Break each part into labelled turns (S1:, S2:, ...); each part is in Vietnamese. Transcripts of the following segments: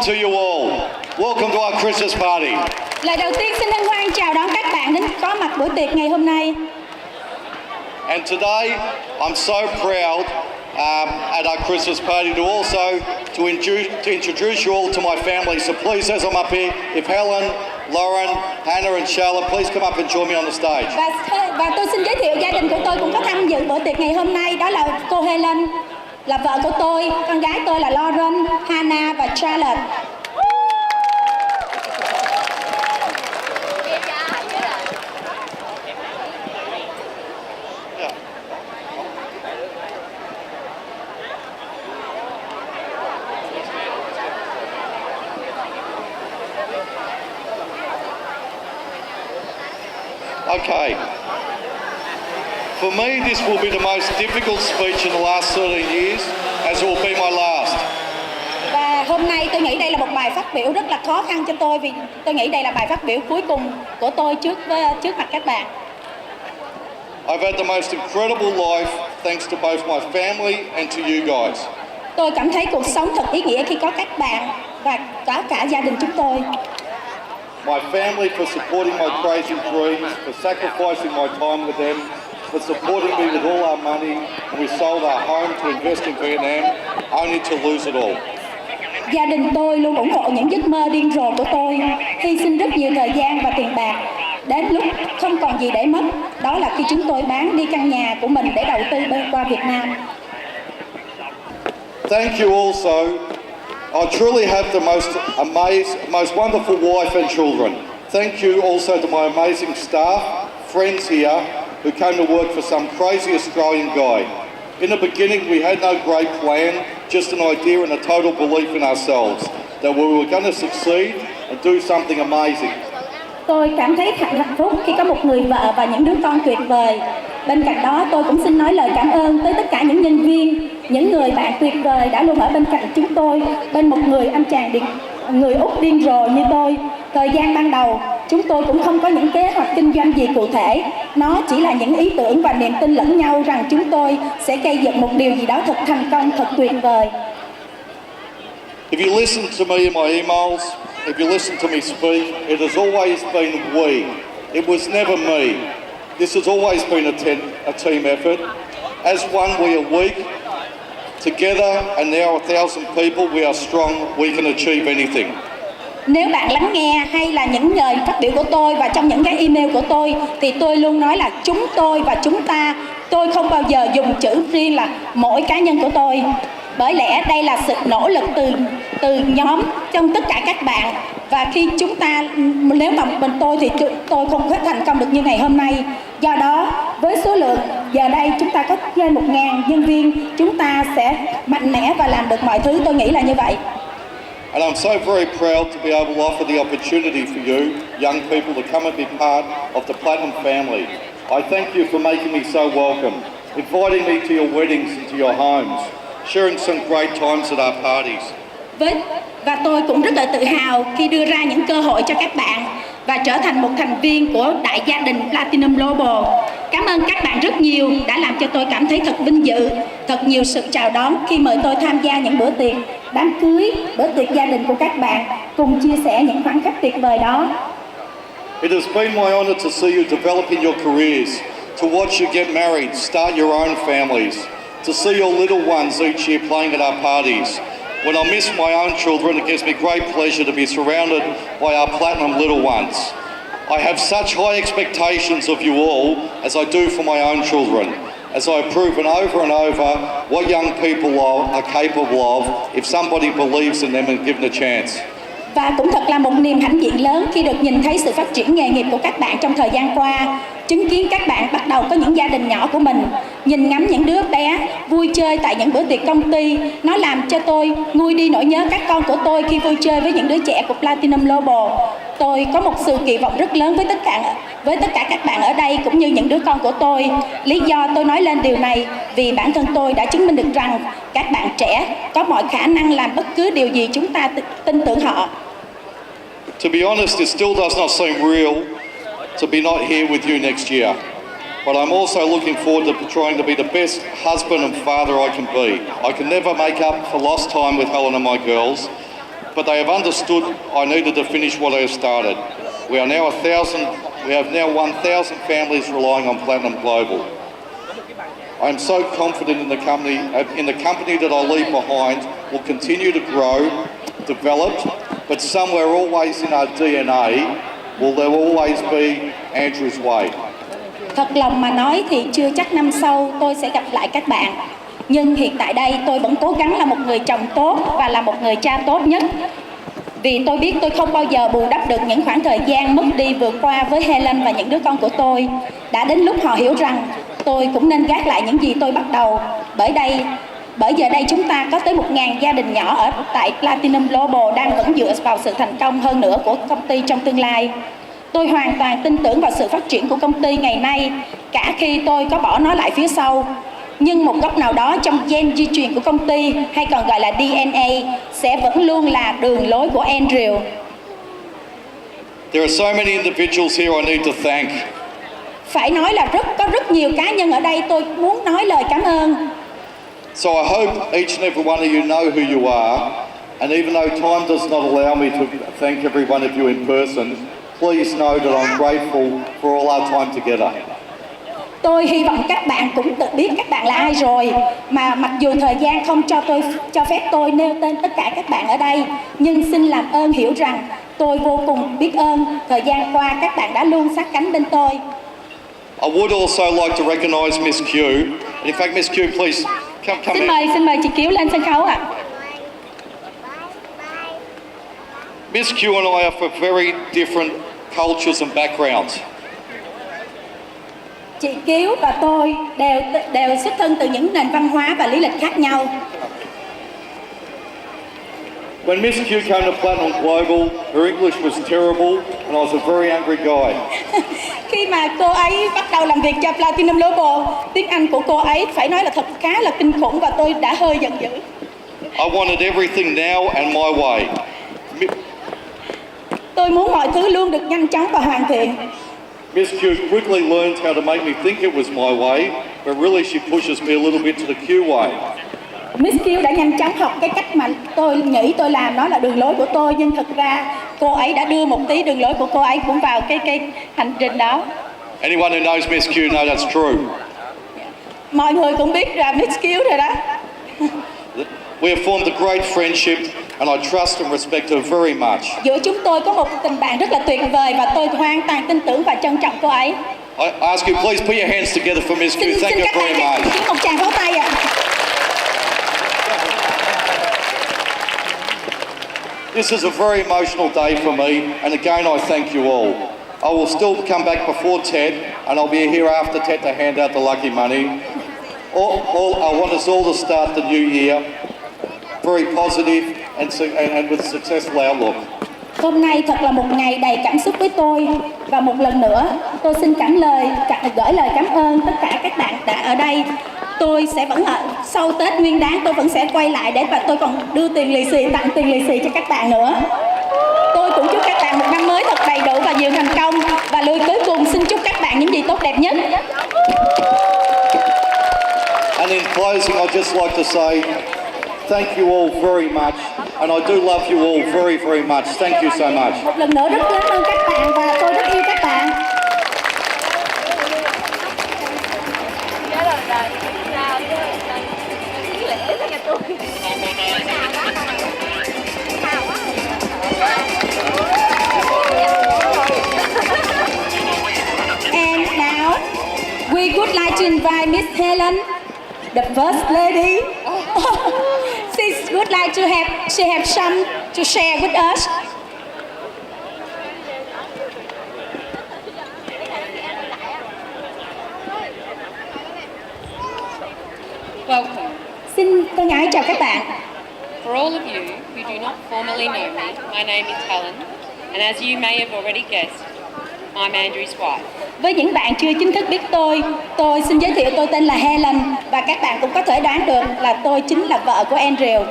S1: to you all. Welcome to our Christmas party.
S2: Lời đầu tiên xin hân hoan chào đón các bạn đến có mặt buổi tiệc ngày hôm nay.
S1: And today, I'm so proud at our Christmas party to also to introduce you all to my family. So please, as I'm up here, if Helen, Lauren, Hannah and Charlotte, please come up and join me on the stage.
S2: Và tôi xin giới thiệu gia đình của tôi cũng có tham dự bữa tiệc ngày hôm nay. Đó là cô Helen, là vợ của tôi, con gái tôi là Lauren, Hannah và Charlotte.
S1: Okay. For me, this will be the most difficult speech in the last 13 years, as it will be my last.
S2: Và hôm nay tôi nghĩ đây là một bài phát biểu rất là khó khăn cho tôi vì tôi nghĩ đây là bài phát biểu cuối cùng của tôi trước mặt các bạn.
S1: I've had the most incredible life thanks to both my family and to you guys.
S2: Tôi cảm thấy cuộc sống thật ý nghĩa khi có các bạn và có cả gia đình chúng tôi.
S1: My family for supporting my crazy dreams, for sacrificing my time with them, for supporting me with all our money, and we sold our home to invest in Vietnam, only to lose it all.
S2: Gia đình tôi luôn ủng hộ những giấc mơ điên rồ của tôi, hy sinh rất nhiều thời gian và tiền bạc. Đến lúc không còn gì để mất, đó là khi chúng tôi bán đi căn nhà của mình để đầu tư qua Việt Nam.
S1: Thank you also. I truly have the most wonderful wife and children. Thank you also to my amazing staff, friends here, who came to work for some crazy Australian guy. In the beginning, we had no great plan, just an idea and a total belief in ourselves that we were going to succeed and do something amazing.
S2: Tôi cảm thấy thật hạnh phúc khi có một người vợ và những đứa con tuyệt vời. Bên cạnh đó, tôi cũng xin nói lời cảm ơn tới tất cả những nhân viên, những người bạn tuyệt vời đã luôn ở bên cạnh chúng tôi, bên một người Úc điên rồ như tôi. Thời gian ban đầu, chúng tôi cũng không có những kế hoạch kinh doanh gì cụ thể. Nó chỉ là những ý tưởng và niềm tin lẫn nhau rằng chúng tôi sẽ gây dựng một điều gì đó thật thành công, thật tuyệt vời.
S1: If you listen to me in my emails, if you listen to me speak, it has always been we. It was never me. This has always been a team effort. As one, we are weak. Together, and now 1,000 people, we are strong. We can achieve anything.
S2: Nếu bạn lắng nghe hay là những lời phát biểu của tôi và trong những cái email của tôi thì tôi luôn nói là chúng tôi và chúng ta. Tôi không bao giờ dùng chữ riêng là mỗi cá nhân của tôi. Bởi lẽ đây là sự nỗ lực từ nhóm trong tất cả các bạn. Và khi chúng ta, nếu mà mình tôi thì tôi không thể thành công được như ngày hôm nay. Do đó, với số lượng giờ đây chúng ta có trên 1.000 nhân viên, chúng ta sẽ mạnh mẽ và làm được mọi thứ, tôi nghĩ là như vậy.
S1: And I'm so very proud to be able to offer the opportunity for you, young people, to come and be part of the Platinum family. I thank you for making me so welcome, inviting me to your weddings and to your homes, sharing some great times at our parties.
S2: Và tôi cũng rất là tự hào khi đưa ra những cơ hội cho các bạn và trở thành một thành viên của đại gia đình Platinum Global. Cảm ơn các bạn rất nhiều đã làm cho tôi cảm thấy thật vinh dự, thật nhiều sự chào đón khi mời tôi tham gia những bữa tiệc đám cưới, bữa tiệc gia đình của các bạn, cùng chia sẻ những khoảnh khắc tuyệt vời đó.
S1: It has been my honor to see you developing your careers, to watch you get married, start your own families, to see your little ones each year playing at our parties. When I miss my own children, it gives me great pleasure to be surrounded by our Platinum little ones. I have such high expectations of you all, as I do for my own children, as I've proven over and over what young people are capable of if somebody believes in them and given a chance.
S2: Và cũng thật là một niềm hãnh diện lớn khi được nhìn thấy sự phát triển nghề nghiệp của các bạn trong thời gian qua. Chứng kiến các bạn bắt đầu có những gia đình nhỏ của mình, nhìn ngắm những đứa bé vui chơi tại những bữa tiệc công ty, nó làm cho tôi nguôi đi nỗi nhớ các con của tôi khi vui chơi với những đứa trẻ của Platinum Global. Tôi có một sự kỳ vọng rất lớn với tất cả các bạn ở đây cũng như những đứa con của tôi. Lý do tôi nói lên điều này vì bản thân tôi đã chứng minh được rằng các bạn trẻ có mọi khả năng làm bất cứ điều gì chúng ta tin tưởng họ.
S1: To be honest, it still does not seem real to be not here with you next year. But I'm also looking forward to trying to be the best husband and father I can be. I can never make up for lost time with Helen and my girls. but they have understood I needed to finish what I have started. We have now 1,000 families relying on Platinum Global. I am so confident in the company that I leave behind will continue to grow, develop, but somewhere always in our DNA will there always be Andrew's way.
S2: Thật lòng mà nói thì chưa chắc năm sau tôi sẽ gặp lại các bạn. Nhưng hiện tại đây tôi vẫn cố gắng là một người chồng tốt và là một người cha tốt nhất. Vì tôi biết tôi không bao giờ bù đắp được những khoảng thời gian mất đi vừa qua với Helen và những đứa con của tôi. Đã đến lúc họ hiểu rằng tôi cũng nên gác lại những gì tôi bắt đầu. Bởi giờ đây chúng ta có tới 1.000 gia đình nhỏ ở tại Platinum Global đang vẫn dựa vào sự thành công hơn nữa của công ty trong tương lai. Tôi hoàn toàn tin tưởng vào sự phát triển của công ty ngày nay, cả khi tôi có bỏ nó lại phía sau. Nhưng một góc nào đó trong gen di truyền của công ty, hay còn gọi là DNA, sẽ vẫn luôn là đường lối của Andrew.
S1: There are so many individuals here I need to thank.
S2: Phải nói là có rất nhiều cá nhân ở đây tôi muốn nói lời cảm ơn.
S1: So I hope each and every one of you know who you are, and even though time does not allow me to thank every one of you in person, please know that I'm grateful for all our time together.
S2: Tôi hy vọng các bạn cũng tự biết các bạn là ai rồi, mà mặc dù thời gian không cho phép tôi nêu tên tất cả các bạn ở đây, nhưng xin làm ơn hiểu rằng tôi vô cùng biết ơn thời gian qua các bạn đã luôn sát cánh bên tôi.
S1: I would also like to recognise Miss Q. And in fact, Miss Q, please come back.
S2: Xin mời chị Kiều lên sân khấu ạ.
S1: Miss Q and I are from very different cultures and backgrounds.
S2: Chị Kiều và tôi đều xuất thân từ những nền văn hóa và lý lịch khác nhau.
S1: When Miss Q came to Platinum Global, her English was terrible and I was a very angry guy.
S2: Khi mà cô ấy bắt đầu làm việc cho Platinum Global, tiếng Anh của cô ấy phải nói là thật khá là kinh khủng và tôi đã hơi giận dữ.
S1: I wanted everything now and my way.
S2: Tôi muốn mọi thứ luôn được nhanh chóng và hoàn thiện.
S1: Miss Q quickly learned how to make me think it was my way, but really she pushes me a little bit to the Q way.
S2: Miss Q đã nhanh chóng học cái cách mà tôi nghĩ tôi làm nó là đường lối của tôi, nhưng thực ra cô ấy đã đưa một tí đường lối của cô ấy cũng vào cái hành trình đó.
S1: Anyone who knows Miss Q knows that's true.
S2: Mọi người cũng biết là Miss Q rồi đó.
S1: We have formed a great friendship and I trust and respect her very much.
S2: Giữa chúng tôi có một tình bạn rất là tuyệt vời và tôi hoàn toàn tin tưởng và trân trọng cô ấy.
S1: I ask you please put your hands together for Miss Q. Thank
S2: Xin
S1: you
S2: các
S1: very
S2: bạn
S1: much.
S2: một tràng pháo tay ạ.
S1: This is a very emotional day for me, and again I thank you all. I will still come back before Ted, and I'll be here after Ted to hand out the lucky money. I want us all to start the new year very positive and with a successful outlook.
S2: Hôm nay thật là một ngày đầy cảm xúc với tôi, và một lần nữa tôi xin gửi lời cảm ơn tất cả các bạn đã ở đây. Tôi sẽ vẫn sau Tết Nguyên Đán tôi vẫn sẽ quay lại và tôi còn đưa tiền lì xì, tặng tiền lì xì cho các bạn nữa. Tôi cũng chúc các bạn một năm mới thật đầy đủ và nhiều thành công, và lời cuối cùng xin chúc các bạn những gì tốt đẹp nhất.
S1: And in closing, I'd just like to say thank you all very much, and I do love you all very, very much. Thank you so much.
S2: Một lần nữa rất cảm ơn các bạn và tôi rất yêu các bạn. And now we would like to invite Miss Helen, the First Lady. She would like to have some to share with us.
S3: Welcome.
S2: Xin thân ái chào các bạn.
S3: For all of you who do not formally know me, my name is Helen, and as you may have already guessed, I'm Andrew's wife.
S2: Với những bạn chưa chính thức biết tôi xin giới thiệu tôi tên là Helen, và các bạn cũng có thể đoán được là tôi chính là vợ của Andrew.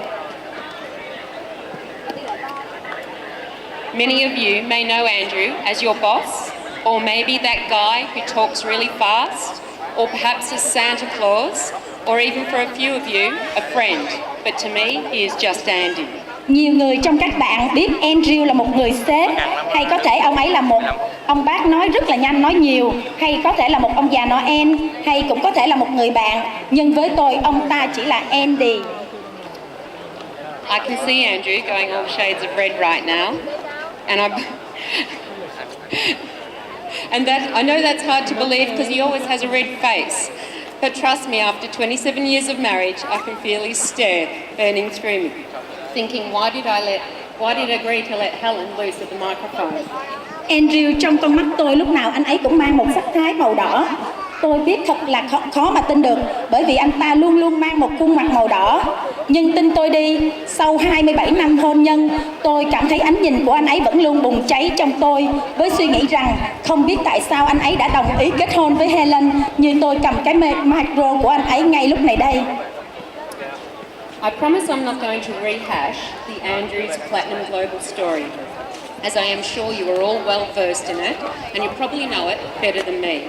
S3: Many of you may know Andrew as your boss, or maybe that guy who talks really fast, or perhaps as Santa Claus, or even for a few of you, a friend. But to me, he is just Andy.
S2: Nhiều người trong các bạn biết Andrew là một người sếp, hay có thể ông ấy là một ông bác nói rất là nhanh, nói nhiều, hay có thể là một ông già Noel, hay cũng có thể là một người bạn. Nhưng với tôi, ông ta chỉ là Andy.
S3: I can see Andrew going all shades of red right now, and I know that's hard to believe because he always has a red face. But trust me, after 27 years of marriage, I can feel his stare burning through me, thinking, why did I agree to let Helen loose at the microphone?
S2: Andrew trong con mắt tôi lúc nào anh ấy cũng mang một sắc thái màu đỏ. Tôi biết thật là khó mà tin được, bởi vì anh ta luôn luôn mang một khuôn mặt màu đỏ. Nhưng tin tôi đi, sau 27 năm hôn nhân, tôi cảm thấy ánh nhìn của anh ấy vẫn luôn bùng cháy trong tôi, với suy nghĩ rằng không biết tại sao anh ấy đã đồng ý kết hôn với Helen, như tôi cầm cái micro của anh ấy ngay lúc này đây.
S3: I promise I'm not going to rehash the Andrews Platinum Global story, as I am sure you are all well versed in it, and you probably know it better than me.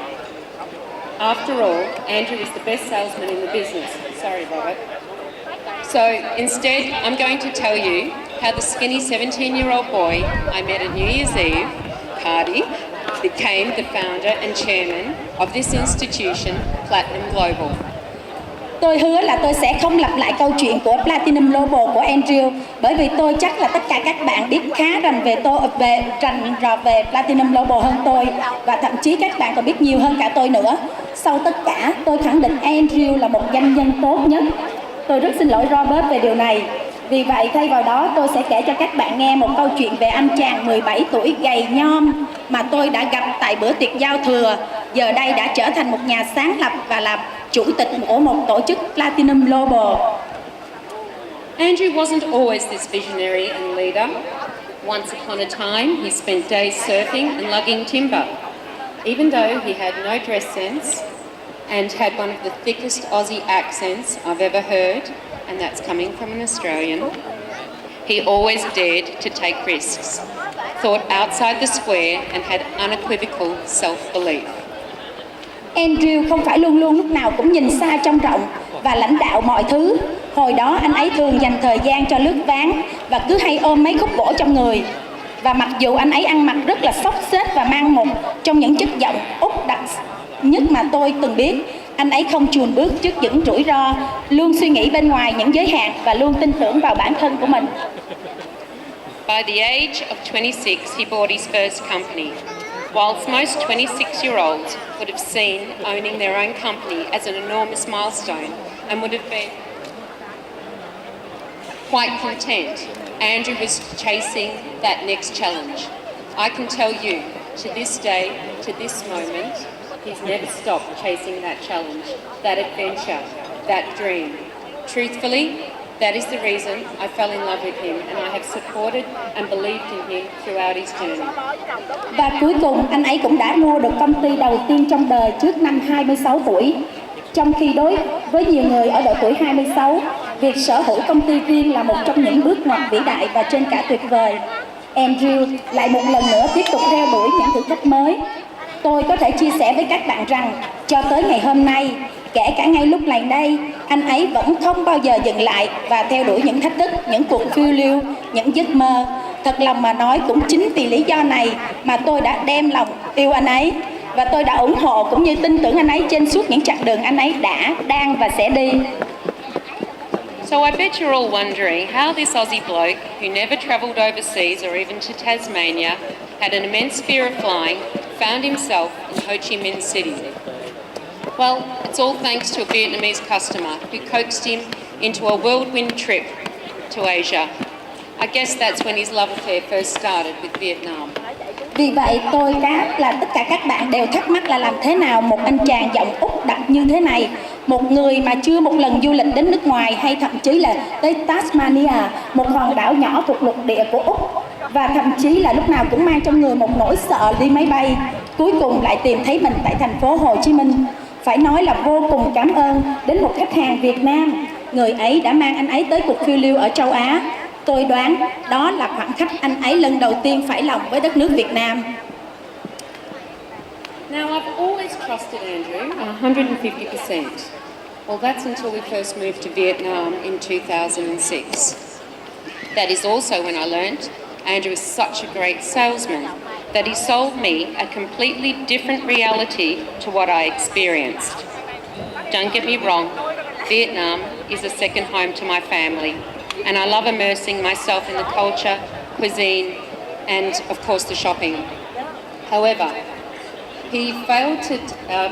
S3: After all, Andrew is the best salesman in the business. Sorry, Robert. So instead, I'm going to tell you how the skinny 17-year-old boy I met at New Year's Eve party became the founder and chairman of this institution, Platinum Global.
S2: Tôi hứa là tôi sẽ không lặp lại câu chuyện của Platinum Global của Andrew, bởi vì tôi chắc là tất cả các bạn biết khá rành về Platinum Global hơn tôi, và thậm chí các bạn còn biết nhiều hơn cả tôi nữa. Sau tất cả, tôi khẳng định Andrew là một doanh nhân tốt nhất. Tôi rất xin lỗi Robert về điều này. Vì vậy, thay vào đó, tôi sẽ kể cho các bạn nghe một câu chuyện về anh chàng 17 tuổi gầy nhom mà tôi đã gặp tại bữa tiệc giao thừa. Giờ đây đã trở thành một nhà sáng lập và là chủ tịch của một tổ chức Platinum Global.
S3: Andrew wasn't always this visionary and leader. Once upon a time, he spent days surfing and lugging timber. Even though he had no dress sense and had one of the thickest Aussie accents I've ever heard, and that's coming from an Australian, he always dared to take risks, thought outside the square and had unequivocal self-belief.
S2: Andrew không phải luôn luôn lúc nào cũng nhìn xa trông rộng và lãnh đạo mọi thứ. Hồi đó anh ấy thường dành thời gian cho lướt ván và cứ hay ôm mấy khúc gỗ trong người. Và mặc dù anh ấy ăn mặc rất là xốc xếch và mang một trong những chất giọng Úc đặc nhất mà tôi từng biết, anh ấy không chùn bước trước những rủi ro, luôn suy nghĩ bên ngoài những giới hạn và luôn tin tưởng vào bản thân của mình.
S3: By the age of 26, he bought his first company. Whilst most 26-year-olds would have seen owning their own company as an enormous milestone and would have been quite content, Andrew was chasing that next challenge. I can tell you, to this day, to this moment, he's never stopped chasing that challenge, that adventure, that dream. Truthfully, that is the reason I fell in love with him, and I have supported and believed in him throughout his journey.
S2: Và cuối cùng, anh ấy cũng đã mua được công ty đầu tiên trong đời trước năm 26 tuổi. Trong khi đối với nhiều người ở độ tuổi 26, việc sở hữu công ty riêng là một trong những bước ngoặt vĩ đại và trên cả tuyệt vời. Andrew lại một lần nữa tiếp tục theo đuổi những thử thách mới. Tôi có thể chia sẻ với các bạn rằng, cho tới ngày hôm nay, kể cả ngay lúc này đây, anh ấy vẫn không bao giờ dừng lại và theo đuổi những thách thức, những cuộc phiêu lưu, những giấc mơ. Thật lòng mà nói, cũng chính vì lý do này mà tôi đã đem lòng yêu anh ấy. Và tôi đã ủng hộ cũng như tin tưởng anh ấy trên suốt những chặng đường anh ấy đã, đang và sẽ đi.
S3: So I bet you're all wondering how this Aussie bloke, who never travelled overseas or even to Tasmania, had an immense fear of flying, found himself in Ho Chi Minh City. Well, it's all thanks to a Vietnamese customer who coaxed him into a whirlwind trip to Asia. I guess that's when his love affair first started with Vietnam.
S2: Vì vậy tất cả các bạn đều thắc mắc là làm thế nào một anh chàng giọng Úc đặc như thế này, một người mà chưa một lần du lịch đến nước ngoài hay thậm chí là tới Tasmania, một hòn đảo nhỏ thuộc lục địa của Úc, và thậm chí là lúc nào cũng mang trong người một nỗi sợ đi máy bay, cuối cùng lại tìm thấy mình tại thành phố Hồ Chí Minh. Phải nói là vô cùng cảm ơn đến một khách hàng Việt Nam, người ấy đã mang anh ấy tới cuộc phiêu lưu ở châu Á. Tôi đoán đó là khoảnh khắc anh ấy lần đầu tiên phải lòng với đất nước Việt Nam.
S3: Now, I've always trusted Andrew 150%. Well, that's until we first moved to Vietnam in 2006. That is also when I learnt Andrew is such a great salesman that he sold me a completely different reality to what I experienced. Don't get me wrong, Vietnam is a second home to my family, and I love immersing myself in the culture, cuisine, and of course the shopping. However, he failed to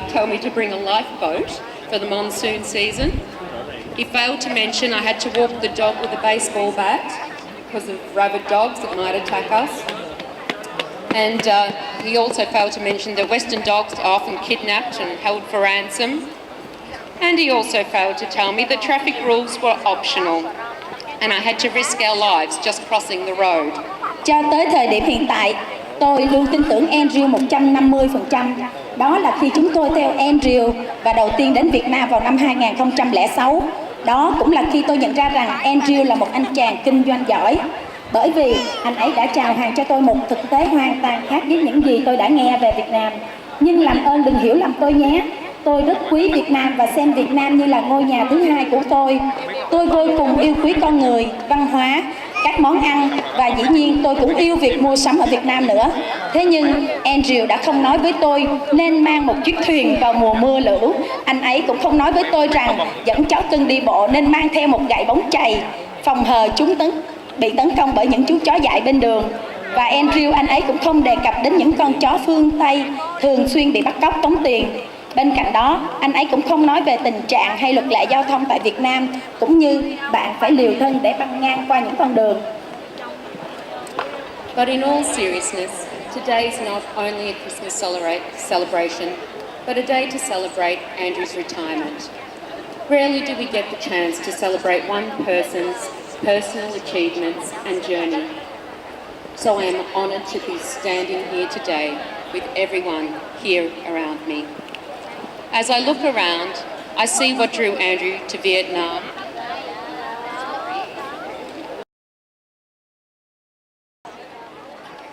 S3: tell me to bring a lifeboat for the monsoon season. He failed to mention I had to walk the dog with a baseball bat because of rabid dogs that might attack us. And he also failed to mention that Western dogs are often kidnapped and held for ransom. And he also failed to tell me that traffic rules were optional and I had to risk our lives just crossing the road.
S2: Cho tới thời điểm hiện tại, tôi luôn tin tưởng Andrew 150%. Đó là khi chúng tôi theo Andrew và đầu tiên đến Việt Nam vào năm 2006. Đó cũng là khi tôi nhận ra rằng Andrew là một anh chàng kinh doanh giỏi. Bởi vì anh ấy đã chào hàng cho tôi một thực tế hoàn toàn khác với những gì tôi đã nghe về Việt Nam. Nhưng làm ơn đừng hiểu lầm tôi nhé. Tôi rất quý Việt Nam và xem Việt Nam như là ngôi nhà thứ hai của tôi. Tôi vô cùng yêu quý con người, văn hóa, các món ăn và dĩ nhiên tôi cũng yêu việc mua sắm ở Việt Nam nữa. Thế nhưng Andrew đã không nói với tôi nên mang một chiếc thuyền vào mùa mưa lũ. Anh ấy cũng không nói với tôi rằng dẫn chó cưng đi bộ nên mang theo một gậy bóng chày phòng hờ chúng bị tấn công bởi những chú chó dại bên đường. Và Andrew anh ấy cũng không đề cập đến những con chó phương Tây thường xuyên bị bắt cóc tống tiền. Bên cạnh đó, anh ấy cũng không nói về tình trạng hay luật lệ giao thông tại Việt Nam, cũng như bạn phải liều thân để băng ngang qua những con đường.
S3: But in all seriousness, today is not only a Christmas celebration, but a day to celebrate Andrew's retirement. Rarely do we get the chance to celebrate one person's personal achievements and journey. So I am honoured to be standing here today with everyone here around me. As I look around, I see what drew Andrew to Vietnam.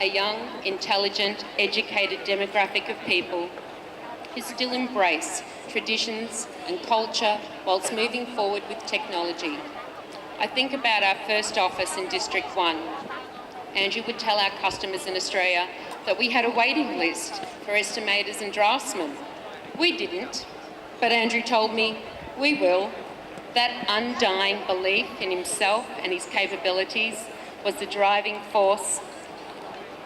S3: A young, intelligent, educated demographic of people who still embrace traditions and culture whilst moving forward with technology. I think about our first office in District 1. Andrew would tell our customers in Australia that we had a waiting list for estimators and draftsmen. We didn't, but Andrew told me we will. That undying belief in himself and his capabilities was the driving force.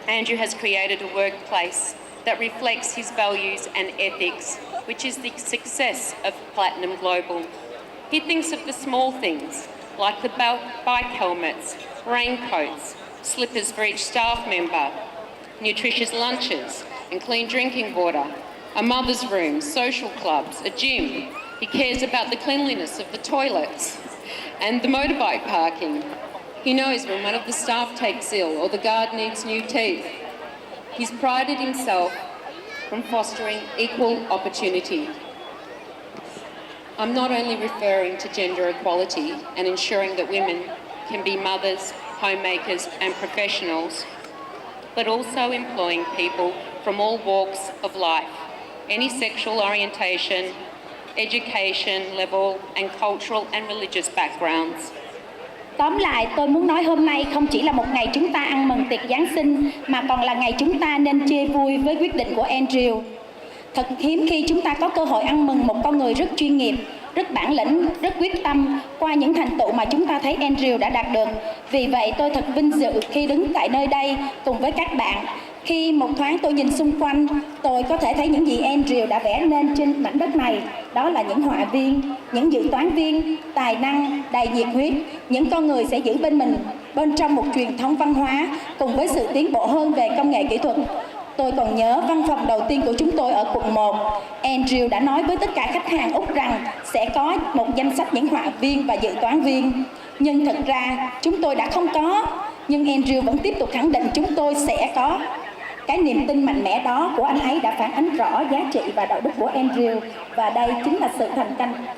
S3: Andrew has created a workplace that reflects his values and ethics, which is the success of Platinum Global. He thinks of the small things, like the bike helmets, raincoats, slippers for each staff member, nutritious lunches and clean drinking water, a mother's room, social clubs, a gym. He cares about the cleanliness of the toilets and the motorbike parking. He knows when one of the staff takes ill or the guard needs new teeth. He's prided himself from fostering equal opportunity. I'm not only referring to gender equality and ensuring that women can be mothers, homemakers and professionals, but also employing people from all walks of life, any sexual orientation, education level and cultural and religious backgrounds.
S2: Tóm lại, tôi muốn nói hôm nay không chỉ là một ngày chúng ta ăn mừng tiệc Giáng sinh, mà còn là ngày chúng ta nên chia vui với quyết định của Andrew. Thật hiếm khi chúng ta có cơ hội ăn mừng một con người rất chuyên nghiệp, rất bản lĩnh, rất quyết tâm qua những thành tựu mà chúng ta thấy Andrew đã đạt được. Vì vậy tôi thật vinh dự khi đứng tại nơi đây cùng với các bạn. Khi một thoáng tôi nhìn xung quanh, tôi có thể thấy những gì Andrew đã vẽ nên trên mảnh đất này. Đó là những họa viên, những dự toán viên, tài năng, đầy nhiệt huyết, những con người sẽ giữ bên mình bên trong một truyền thống văn hóa cùng với sự tiến bộ hơn về công nghệ kỹ thuật. Tôi còn nhớ văn phòng đầu tiên của chúng tôi ở quận 1. Andrew đã nói với tất cả khách hàng Úc rằng sẽ có một danh sách những họa viên và dự toán viên. Nhưng thật ra chúng tôi đã không có. Nhưng Andrew vẫn tiếp tục khẳng định chúng tôi sẽ có. Cái niềm tin mạnh mẽ đó của anh ấy đã phản ánh rõ giá trị và đạo đức của Andrew. Và đây chính là sự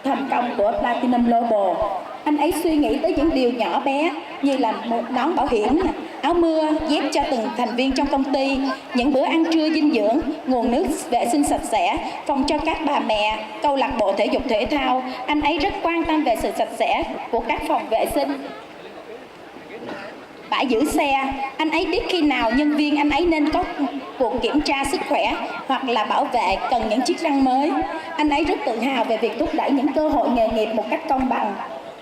S2: thành công của Platinum Global. Anh ấy suy nghĩ tới những điều nhỏ bé như là một nón bảo hiểm, áo mưa, dép cho từng thành viên trong công ty, những bữa ăn trưa dinh dưỡng, nguồn nước vệ sinh sạch sẽ, phòng cho các bà mẹ, câu lạc bộ thể dục thể thao. Anh ấy rất quan tâm về sự sạch sẽ của các phòng vệ sinh. bãi giữ xe, anh ấy biết khi nào nhân viên anh ấy nên có cuộc kiểm tra sức khỏe hoặc là bảo vệ cần những chiếc răng mới. Anh ấy rất tự hào về việc thúc đẩy những cơ hội nghề nghiệp một cách công bằng.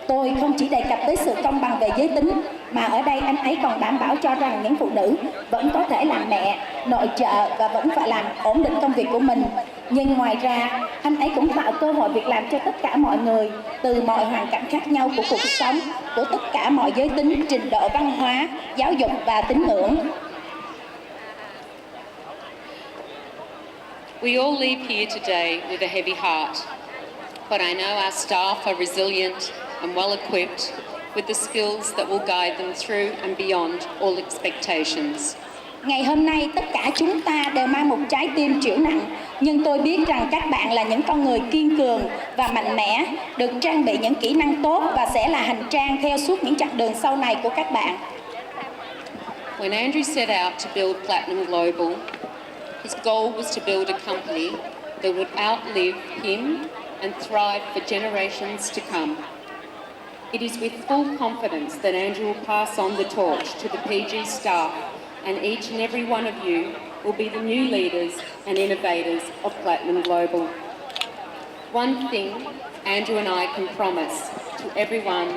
S2: Tôi không chỉ đề cập tới sự công bằng về giới tính, mà ở đây anh ấy còn đảm bảo cho rằng những phụ nữ vẫn có thể làm mẹ, nội trợ và vẫn phải làm ổn định công việc của mình. Nhưng ngoài ra, anh ấy cũng tạo cơ hội việc làm cho tất cả mọi người, từ mọi hoàn cảnh khác nhau của cuộc sống, của tất cả mọi giới tính, trình độ văn hóa, giáo dục và tín ngưỡng.
S3: We all leave here today with a heavy heart, but I know our staff are resilient and well equipped with the skills that will guide them through and beyond all expectations.
S2: Ngày hôm nay tất cả chúng ta đều mang một trái tim chịu nặng, nhưng tôi biết rằng các bạn là những con người kiên cường và mạnh mẽ, được trang bị những kỹ năng tốt và sẽ là hành trang theo suốt những chặng đường sau này của các bạn.
S3: When Andrew set out to build Platinum Global, his goal was to build a company that would outlive him and thrive for generations to come. It is with full confidence that Andrew will pass on the torch to the PG staff, and each and every one of you will be the new leaders and innovators of Platinum Global. One thing Andrew and I can promise to everyone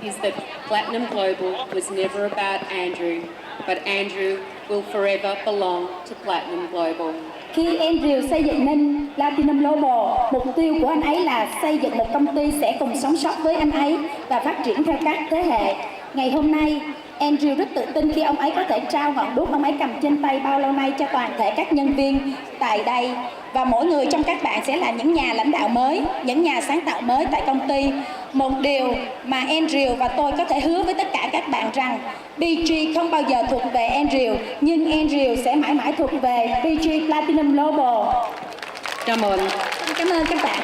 S3: is that Platinum Global was never about Andrew, but Andrew will forever belong to Platinum Global.
S2: Khi Andrew xây dựng nên Platinum Global, mục tiêu của anh ấy là xây dựng một công ty sẽ cùng sống sót với anh ấy và phát triển theo các thế hệ. Ngày hôm nay, Andrew rất tự tin khi ông ấy có thể trao ngọn đuốc ông ấy cầm trên tay bao lâu nay cho toàn thể các nhân viên tại đây. Và mỗi người trong các bạn sẽ là những nhà lãnh đạo mới, những nhà sáng tạo mới tại công ty. Một điều mà Andrew và tôi có thể hứa với tất cả các bạn rằng PG không bao giờ thuộc về Andrew, nhưng Andrew sẽ mãi mãi thuộc về PG Platinum Global.
S3: Cảm ơn.
S2: Cảm ơn các bạn.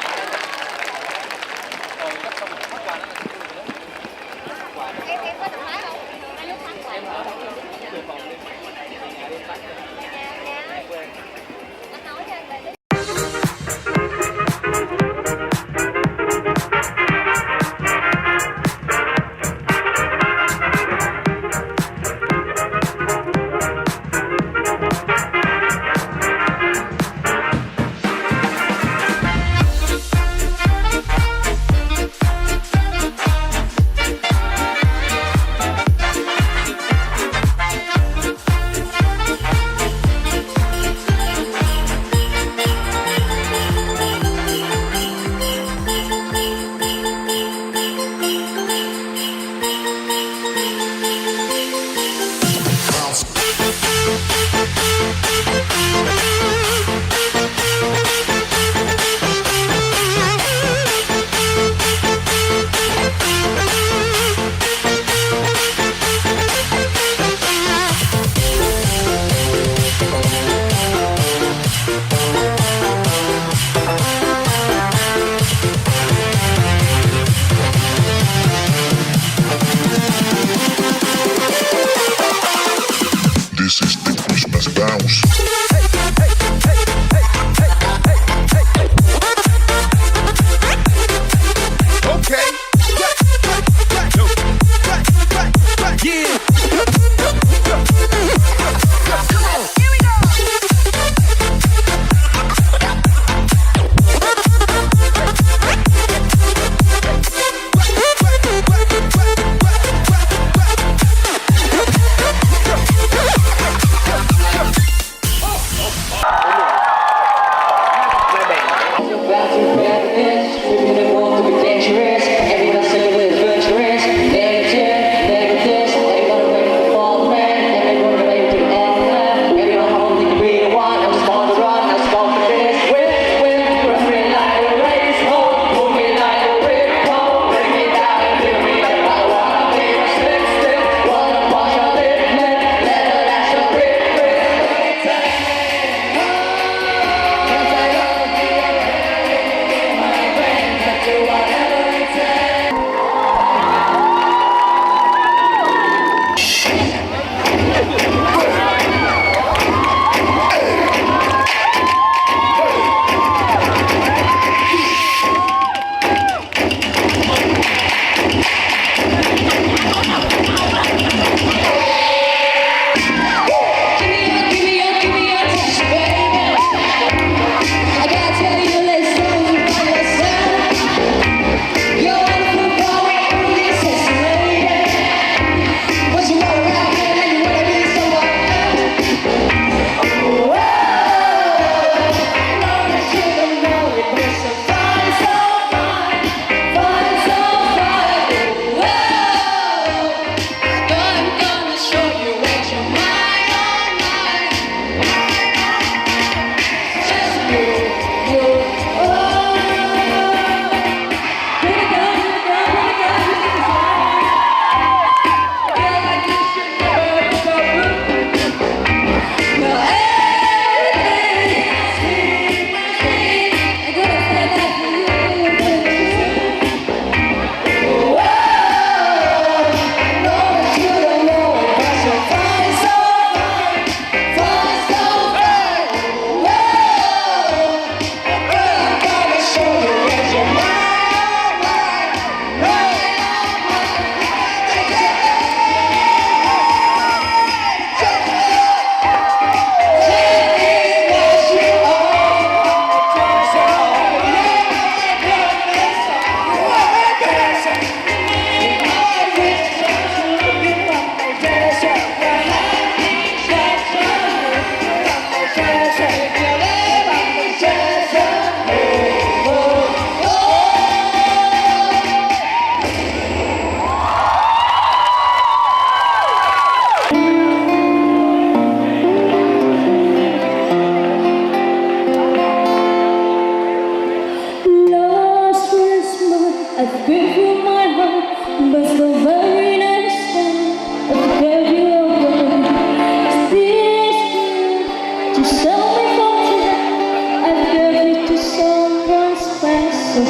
S4: so before tonight, I've got you to someone special.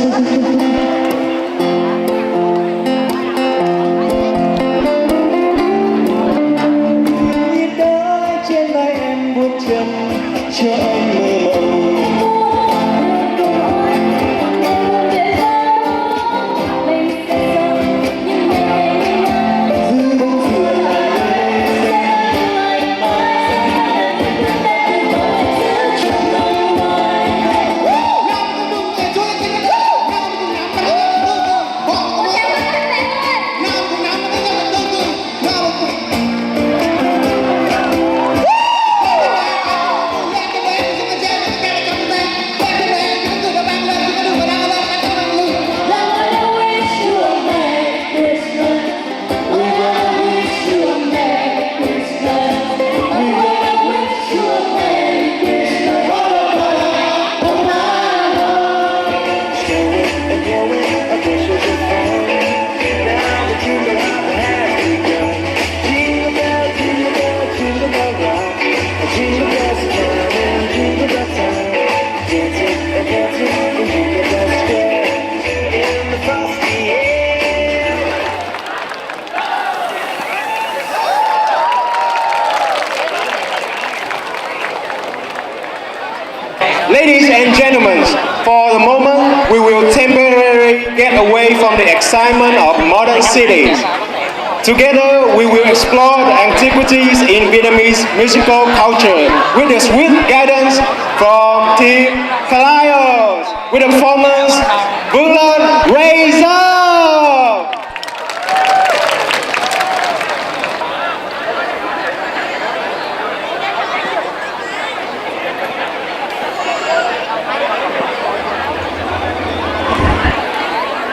S5: Nhiệt đới trên vai em buốt chân cho anh mơ mộng.
S6: Ladies and gentlemen, for the moment, we will temporarily get away from the excitement of modern cities. Together, we will explore the antiquities in Vietnamese musical culture with the sweet guidance from Team Kalaos with the performance Bulan Razor.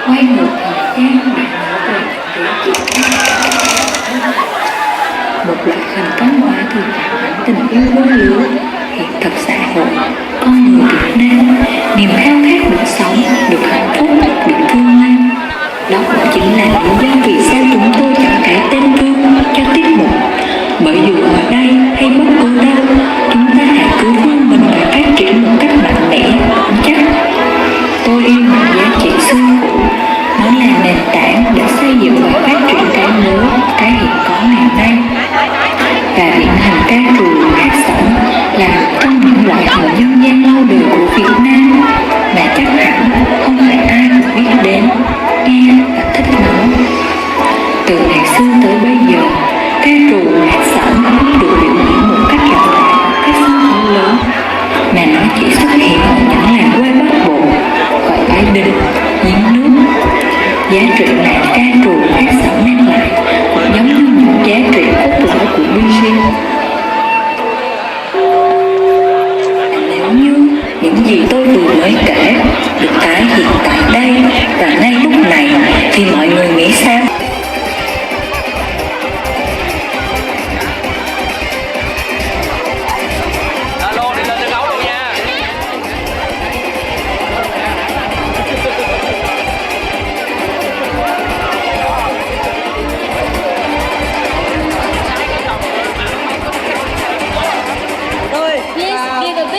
S4: Quay ngược thời gian bạn trở về một loại hình cánh hoa thường phản ánh tình yêu vô lửa, hiện thực xã hội, con người Việt Nam, niềm khao khát được sống, được hạnh phúc, được thương yêu. Đó cũng chính là lý do vì sao chúng tôi chọn cái tên Vương cho tiết mục. Bởi dù ở đây hay bất cứ đâu, chúng ta hãy cứ vươn mình và phát triển một cách mạnh mẽ, vững chắc. Tôi yêu những giá trị xưa cũ, nó là nền tảng để xây dựng và phát triển cái mới, cái hiện có ngày nay. Và điển hình ca trù hát sẩm là một trong những loại hình dân gian lâu đời của Việt Nam mà chắc hẳn không phải ai cũng biết đến, nghe và thích nó. Từ ngày xưa tới bây giờ, ca trù hát sẩm không được biểu diễn một cách rộng rãi ở các sân khấu lớn, mà nó chỉ xuất hiện ở những làng quê Bắc Bộ, gọi Bái Đinh, Giếng Nước. Giá trị mà ca trù hát sẩm mang lại cũng giống như những giá trị cốt lõi của Binh. Nếu như những gì tôi vừa mới kể được tái hiện tại đây và ngay lúc này thì mọi người nghĩ sao?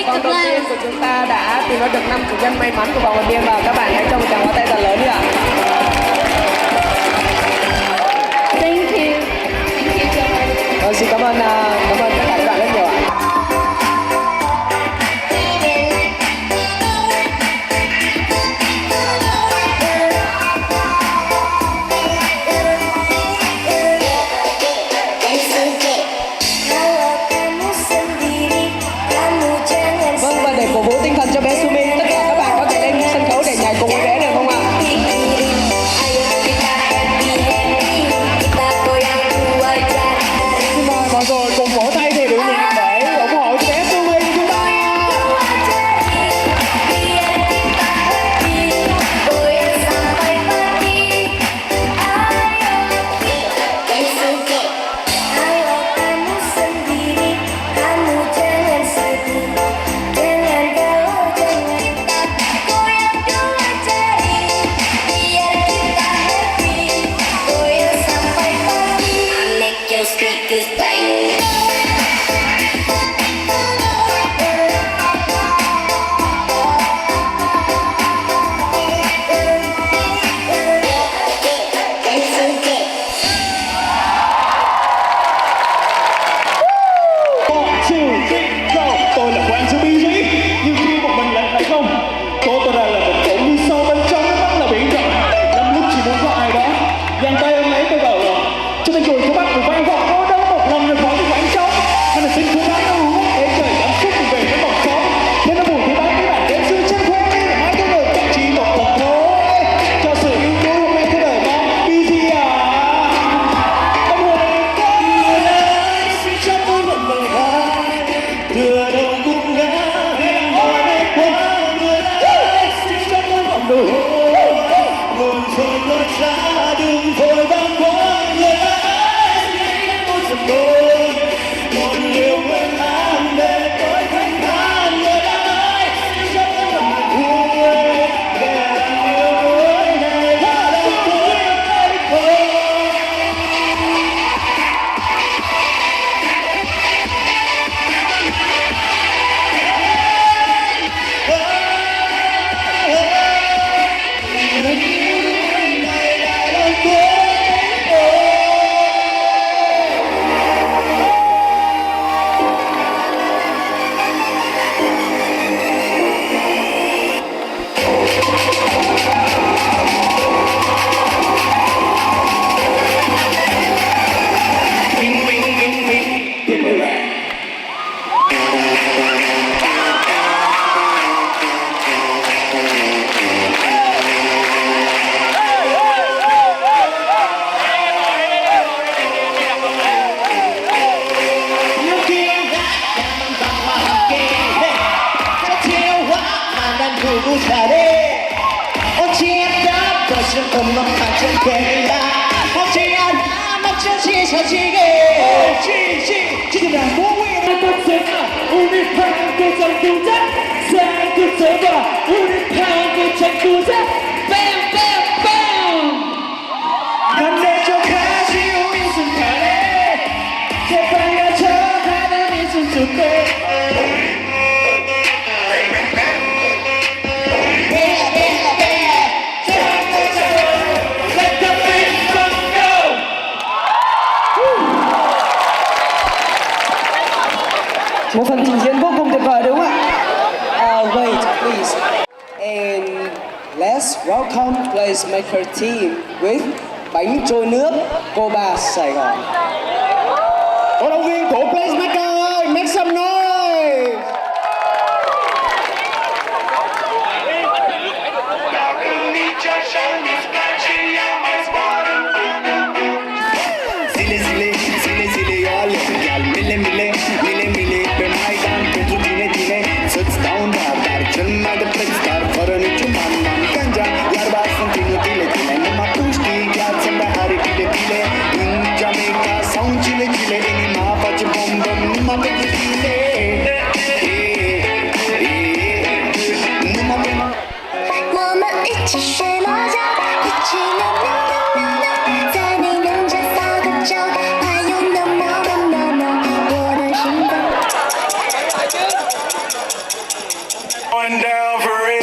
S7: Vòng đầu tiên của chúng ta đã tìm ra được 5 chủ nhân may mắn của vòng đầu tiên và các bạn hãy cho một tràng pháo tay thật lớn đi ạ.
S4: Thank you.
S7: Xin cảm ơn tất cả các bạn rất nhiều ạ. Cổ vũ tinh thần cho bé Sumin, tất cả các bạn có thể lên sân khấu để nhảy cùng với bé được không ạ? Xin mời mọi người cùng vỗ tay thì biểu nhạc để ủng hộ cho bé Sumin chúng ta.
S4: Jangan kau
S5: 누구 잘해 어찌했다 것은 없는 맞춘 괴리다 하지 않아 맞춘 씻어지게 지지랑 공위를 꽂혀봐 우리 방구 전구자 쌍구 접어 우리 방구 전구자 반대쪽까지 우리 순간에 제발 가져 하는 이 순간에
S7: Một phần trình diễn vô cùng tuyệt vời đúng không ạ? Wait, please. And let's welcome Placemaker team with bánh trôi nước cô bà Sài Gòn.
S6: Cổ động viên của Placemaker ơi, make some noise.
S5: Zile zile, zile zile, ya listen gal mile mile, mile mile pe maidan pentru tine tine să-ți dau un radar cel mai de preț, dar fără niciun man ganja, iarba sunt inutile tine, numai tu știi viața mea are bile bile, în Jamaica sau în Chile Chile, inima face bom bom numai pentru tine. Numai pentru
S8: 我们一起睡猫觉，一起喵喵喵喵喵，在你面前撒个娇，还有喵喵喵喵喵，我的心脏。
S5: Going down for real.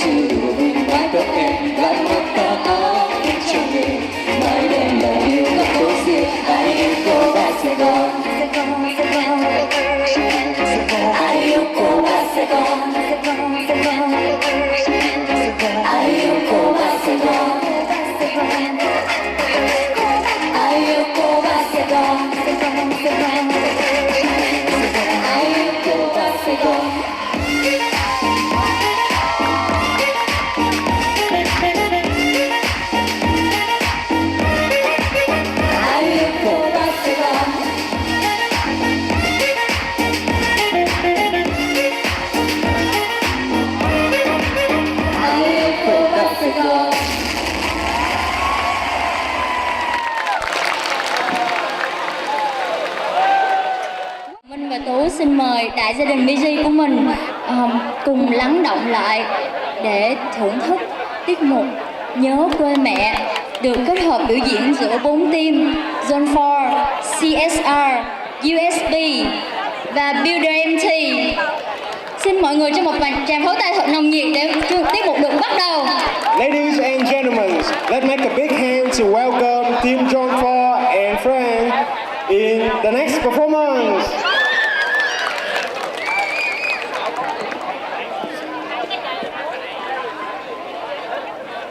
S7: chỉ đủ mình mãi bên em lại một ta áo cho mình mãi đem lời yêu ngất tối riêng ai yêu cô và Sài Gòn ai yêu cô và Sài Gòn ai yêu cô và Sài Gòn ai yêu cô và Sài Gòn ai yêu cô và Sài Gòn.
S9: Minh và Tú xin mời đại gia đình BG của mình cùng lắng động lại để thưởng thức tiết mục Nhớ quê mẹ được kết hợp biểu diễn giữa 4 team Zone 4, CSR, USB và Builder MT. Xin mọi người cho một tràng pháo tay thật nồng nhiệt để tiết mục được bắt đầu.
S6: Ladies and gentlemen, let's make a big hand to welcome Team Zone 4 and friends in the next performance.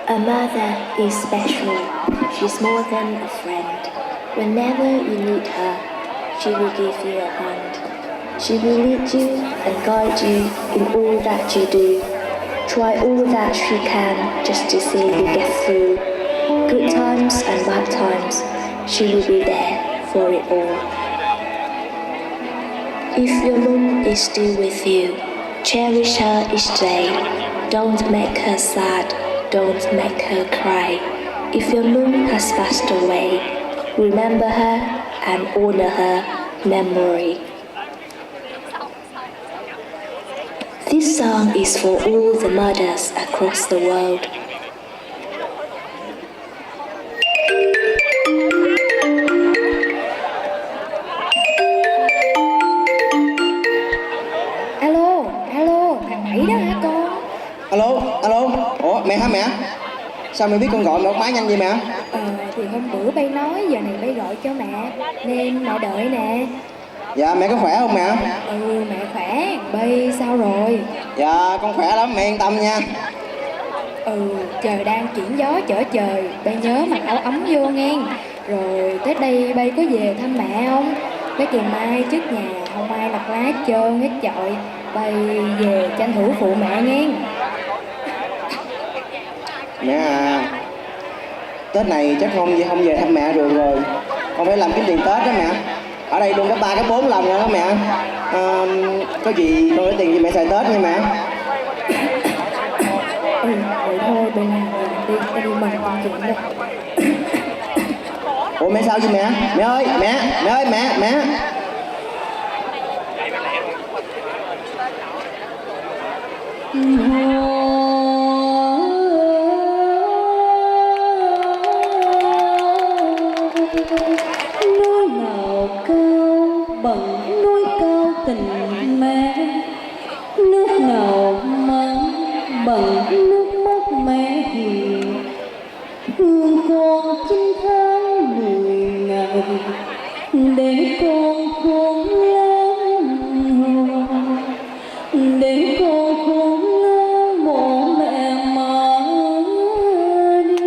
S8: A mother is special. She's more than a friend. Whenever you need her, she will give you a hand. She will lead you and guide you in all that you do. Try all that she can just to see you get through. Good times and bad times, she will be there for it all. If your mom is still with you, cherish her each day. Don't make her sad. Don't make her cry. If your mom has passed away, remember her and honor her memory. This song is for all the mothers across the world.
S9: Alo, thằng Bảy đó hả con?
S7: Alo, ủa mẹ hả mẹ? Sao mẹ biết con gọi mẹ bắt máy nhanh vậy mẹ?
S9: Thì hôm bữa bay nói giờ này bay gọi cho mẹ nên mẹ đợi nè.
S7: Dạ mẹ có khỏe không mẹ?
S9: Mẹ khỏe, bay sao rồi?
S7: Dạ con khỏe lắm, mẹ yên tâm nha.
S9: Trời đang chuyển gió trở trời, bay nhớ mặc áo ấm vô nghe. Rồi Tết đây bay có về thăm mẹ không? Mấy kỳ mai trước nhà không ai lặt lá hết trơn hết chọi. Bay về tranh thủ phụ mẹ nghe.
S7: Mẹ à, Tết này chắc không về thăm mẹ được rồi. Con phải làm kiếm tiền Tết đó mẹ. Ở đây luôn cấp 3, cấp 4 lần rồi đó mẹ. Có gì con lấy tiền cho mẹ xài Tết nha mẹ.
S9: Vậy thôi, bây giờ đi, ta đi mời con chuyện đây.
S7: Ủa mẹ sao chứ mẹ? Mẹ ơi, mẹ.
S4: Núi nào cao bằng núi cao tình mẹ, nước nào mặn bằng nước mắt mẹ hiền. Thương con 9 tháng 10 ngày để con khôn lớn, để con khôn lớn bỏ mẹ mà đi.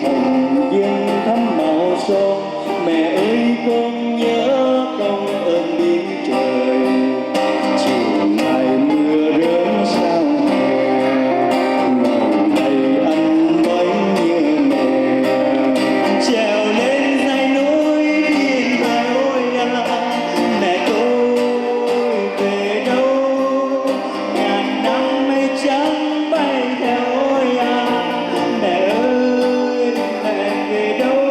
S5: hồng viên thắm màu son. Mẹ ơi con nhớ công ơn biển trời, chiều ngày mưa rớm sao hè, ngồi đây anh vẫn như mẹ. Trèo lên dãy núi thiên hà ôi à, mẹ tôi về đâu? Ngàn năm mây trắng bay theo ôi à, mẹ ơi mẹ về đâu?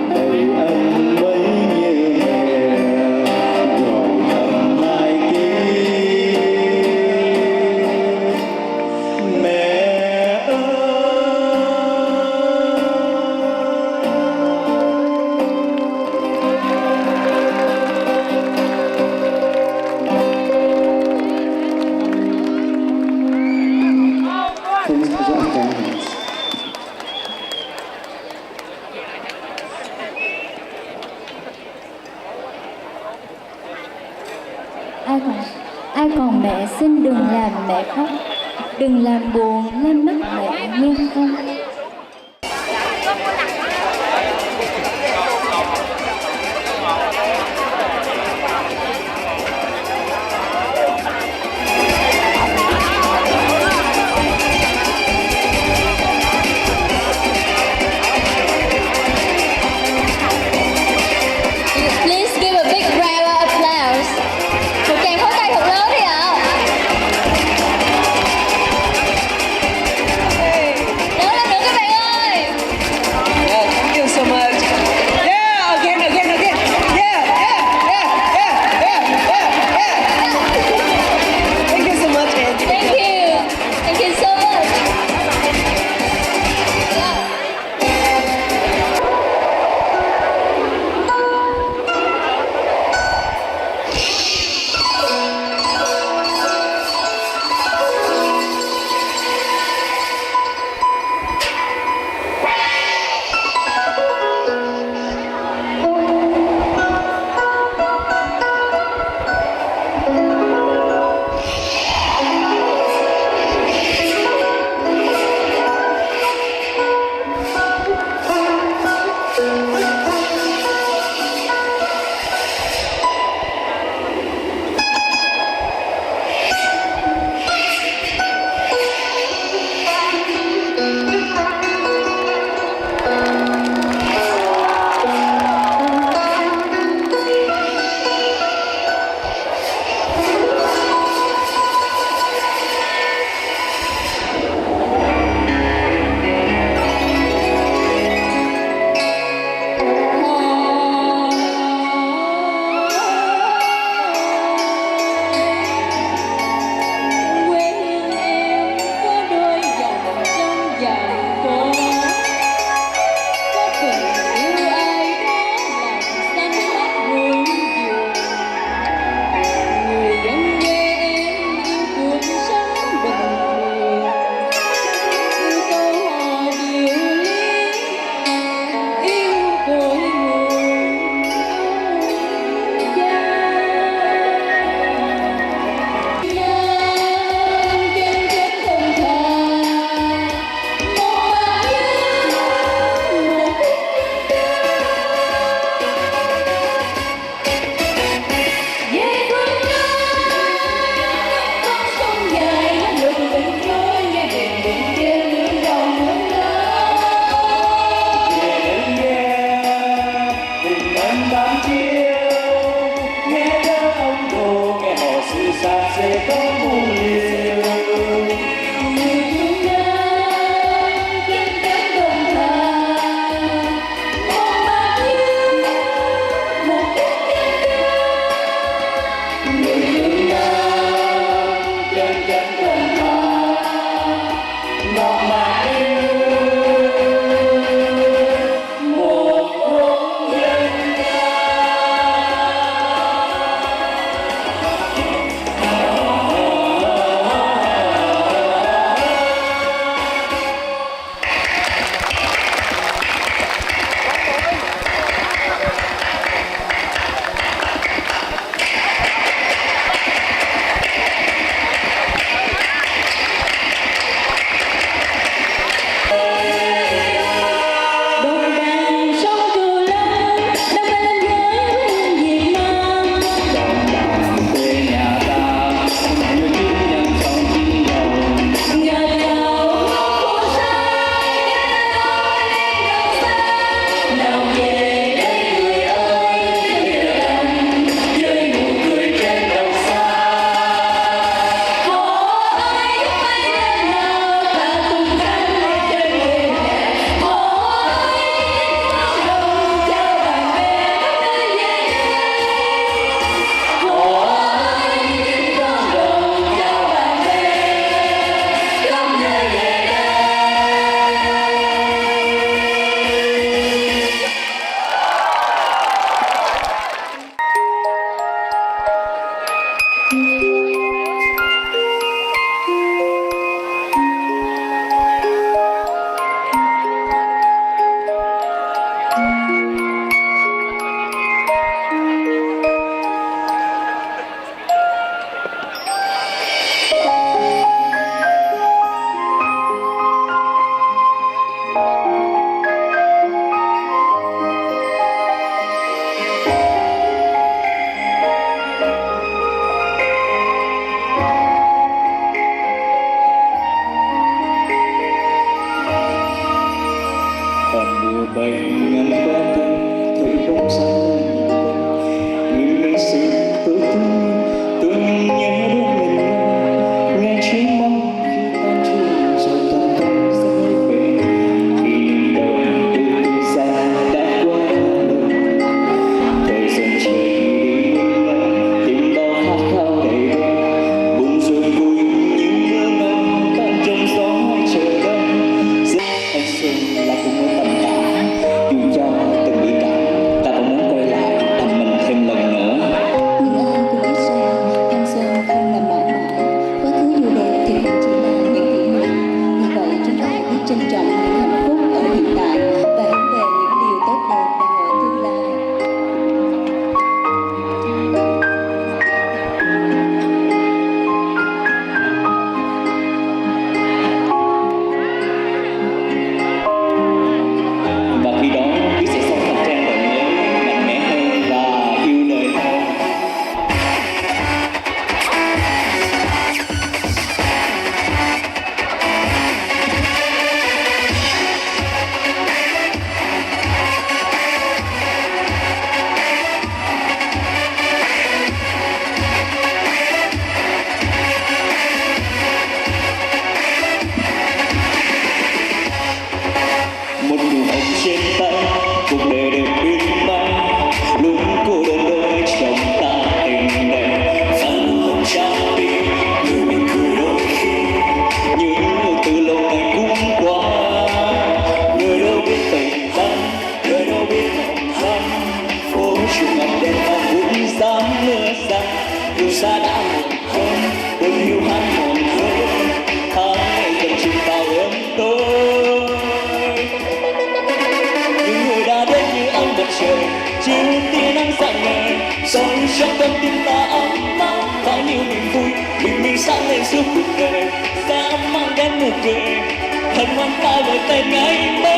S5: Đây anh vẫn như mẹ, gọi thầm hai tiếng mẹ ơi. Please put your hands.
S9: Ai còn mẹ xin đừng làm mẹ khóc, đừng làm buồn lên mắt mẹ nghe không. Please give a big round of applause. Một tràng pháo tay thật lớn đi ạ. Lớn lên
S5: còn mùa bay ngàn qua từng thấy bóng dáng nhìn quanh người ngày xưa tôi nhớ đến mình nghe chuyến mong khi tan trường rồi toàn tâm sẽ về kỷ niệm đầu từ xa đã qua đời thời gian chỉ đi muôn lần tìm bao khát khao đầy vơi buồn rồi vui những mưa ngâu tan trong gió trời đông anh xuân là cùng mưa tầm tã dù cho từng bị cảm ta vẫn muốn quay lại đắm mình thêm lần nữa.
S9: Nhưng ai cũng biết rằng thanh xuân không là mãi mãi, quá khứ dù đẹp thì cũng chỉ là những kỷ niệm. Vì vậy chúng ta hãy biết trân trọng những hạnh phúc ở hiện tại và hướng về những điều tốt đẹp đang ở tương lai.
S5: Và khi đó quý sẽ sống thật trang đổi mới mạnh mẽ hơn và yêu đời hơn. Một nụ hồng trên tay cuộc đời đẹp biết bay lúc cô đơn đôi chồng ta tình đẹp và nụ hồng trao đi người mình cười đôi khi những ước từ lâu ngày cũng qua người đâu biết tình thân người đâu biết mộng thanh phố chủ ngập đèn hoa cũng dám mưa răng dù xa đã muộn không tình yêu hát hồn hơn tháng ngày dần chìm vào êm tối những người đã đến như ánh mặt trời chiếu tia nắng rạng ngời soi trong tâm tim ta ấm áp bao nhiêu niềm vui mình sáng lên suốt cuộc đời sẽ mang đến nụ cười hân hoan ta với tên ngày mới.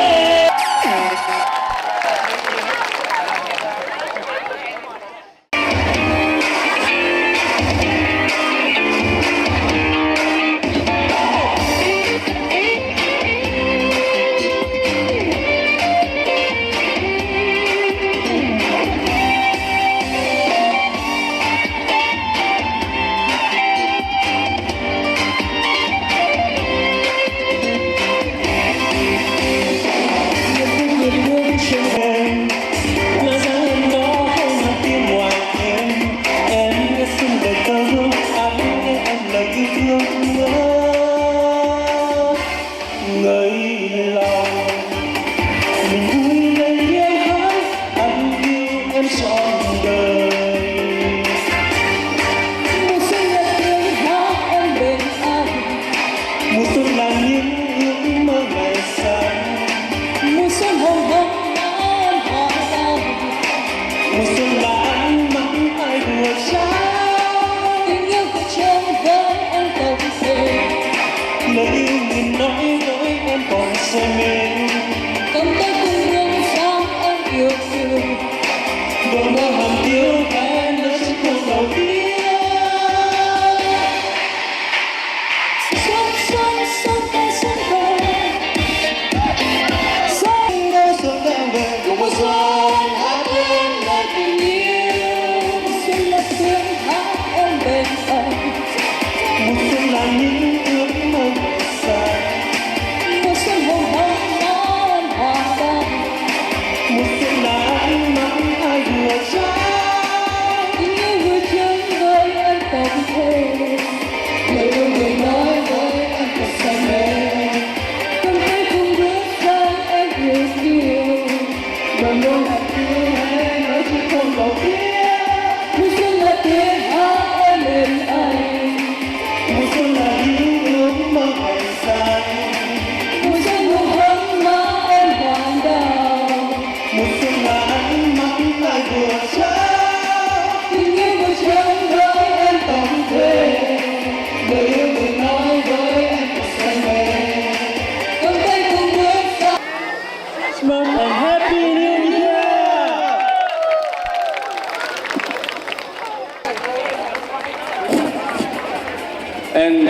S10: And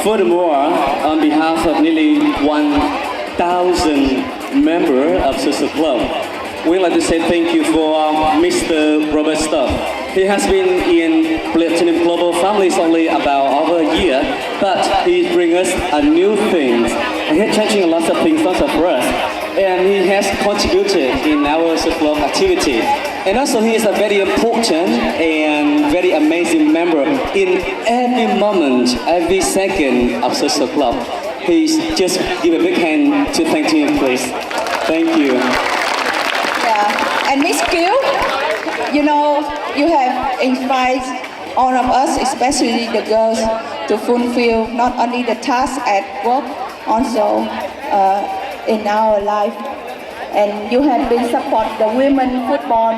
S10: furthermore, on behalf of nearly 1,000 members Social Club. We'd like to say thank you for Mr. Robert Stubb. He has been in Platinum Global families only about over a year, but he brings us a new things. And he's changing a lot of things also for us. And he has contributed in our Social Club activity. And also he is a very important and very amazing member in every moment, every second of Social Club. Please just give a big hand to thank him, please. Thank you.
S2: Yeah. And Miss Kiều, you know, you have inspired all of us, especially the girls, to fulfill not only the task at work, also in our life. And you have been support the women football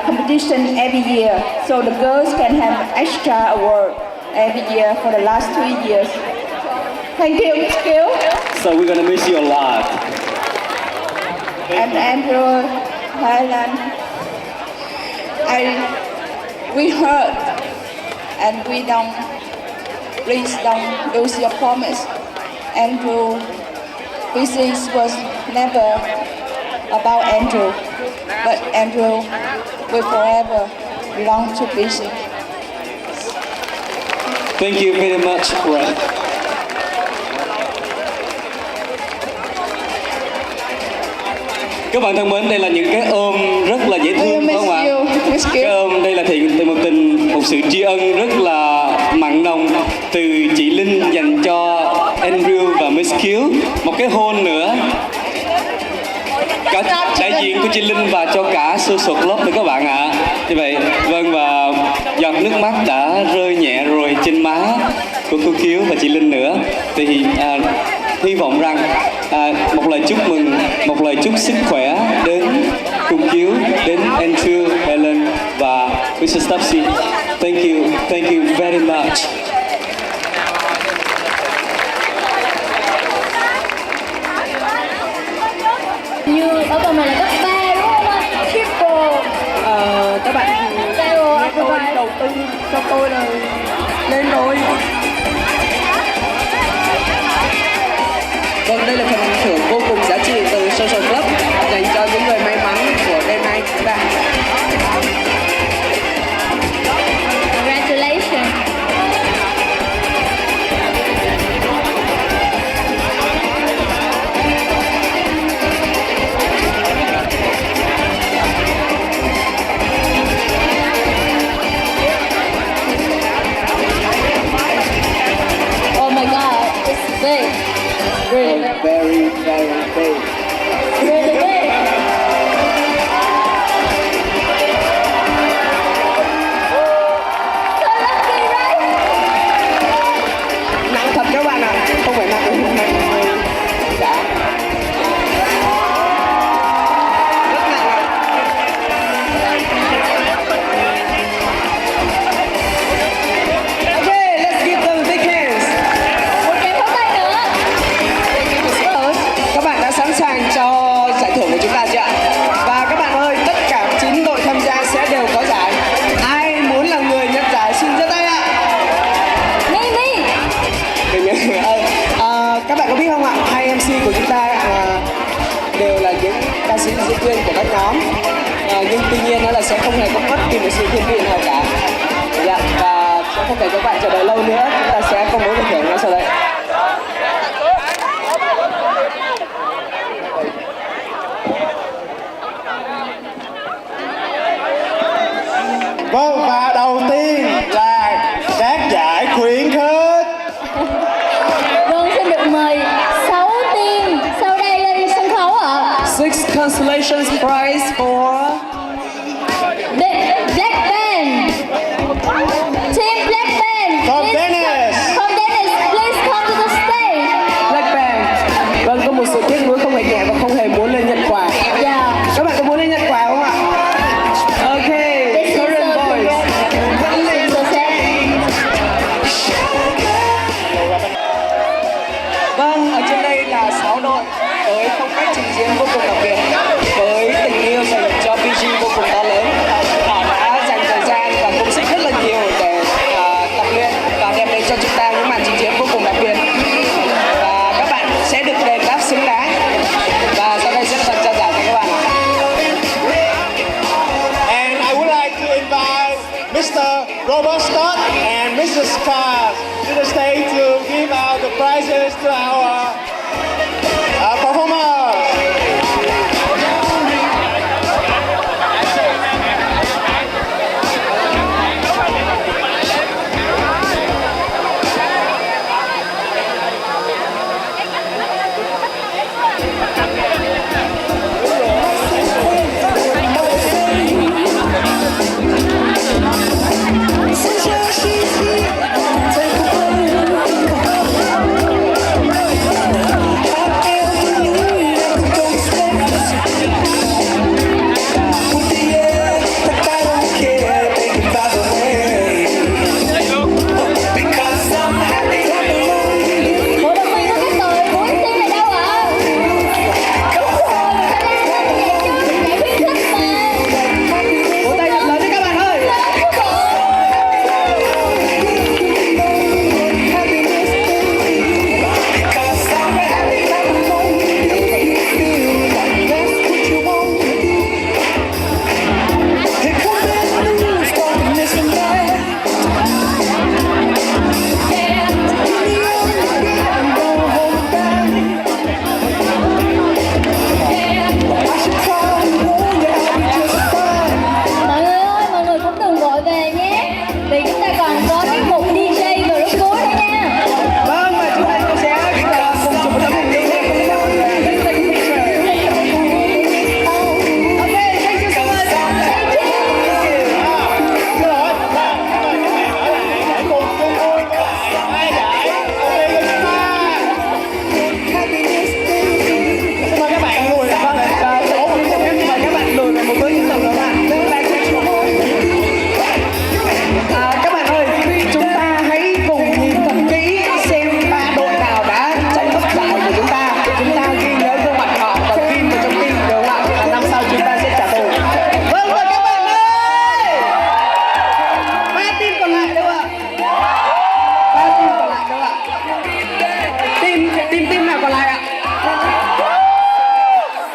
S2: competition every year, so the girls can have extra award every year for the last 3 years. Thank you, Miss Kiều.
S10: So we're gonna miss you a lot.
S2: And Andrew, Thailand, we heard, and please don't lose your promise. Andrew, business was never about Andrew, but Andrew will forever belong to business.
S10: Thank you very much, Red. Các bạn thân mến, đây là những cái ôm rất là dễ thương, phải không ạ? Cái ôm đây là một sự tri ân rất là mặn nồng từ chị Linh dành cho Andrew và Miss Kiều. Một cái hôn nữa, cả đại diện của chị Linh và cho cả Social Club nữa các bạn ạ. Như vậy, vâng, và giọt nước mắt đã rơi nhẹ rồi trên má của cô Kiều và chị Linh nữa. Thì hy vọng rằng một lời chúc mừng, một lời chúc sức khỏe đến cô Kiều, đến Andrew, Helen và Mr. Stubbsy. Thank you very much.
S9: Như ở phần này là cấp 3 đúng không anh? Triple.
S7: Các bạn tôi đầu tư cho tôi là lên rồi. Vâng, đây là phần thưởng vô cùng giá trị từ Social Club dành cho những người may mắn của đêm nay chúng ta.
S9: Congratulations. Oh my God, it's big. Really,
S7: Very, very big.
S9: really big. So lucky, right?
S7: Nặng thật các bạn ạ, không phải nặng đã. Rất nặng ạ. Okay, let's give them big hands.
S9: Một tràng pháo tay nữa.
S7: Các bạn đã sẵn sàng cho giải thưởng của chúng ta chưa ạ? Và các bạn ơi, tất cả 9 đội tham gia sẽ đều có giải. Ai muốn là người nhận giải xin giơ tay ạ.
S9: Me.
S7: Các bạn có biết không ạ? Hai MC của chúng ta đều là những ca sĩ diễn viên của các nhóm. Nhưng tuy nhiên nó là sẽ không hề có bất kỳ một sự thiên vị nào cả. Dạ, và sẽ không để các bạn chờ đợi lâu nữa, chúng ta sẽ công bố giải thưởng ngay sau đây.
S6: Vâng, và đầu tiên là các giải khuyến khích.
S9: Vâng, xin được mời 6 team sau đây lên sân khấu ạ.
S7: 6 constellations prize for
S9: Black Band. Team Black Band.
S6: From Dennis.
S9: From Dennis, please come to the stage.
S7: Black Band. Vâng, có một sự tiếc nuối không hề nhẹ và không hề muốn lên nhận quà.
S9: Yeah.
S7: Các bạn có muốn lên nhận quà không ạ? Okay,
S9: This is
S7: Korean
S9: so
S7: boys.
S9: This is so sad.
S7: Vâng, ở trên đây là 6 đội với phong cách trình diễn vô cùng đặc biệt, với tình yêu dành cho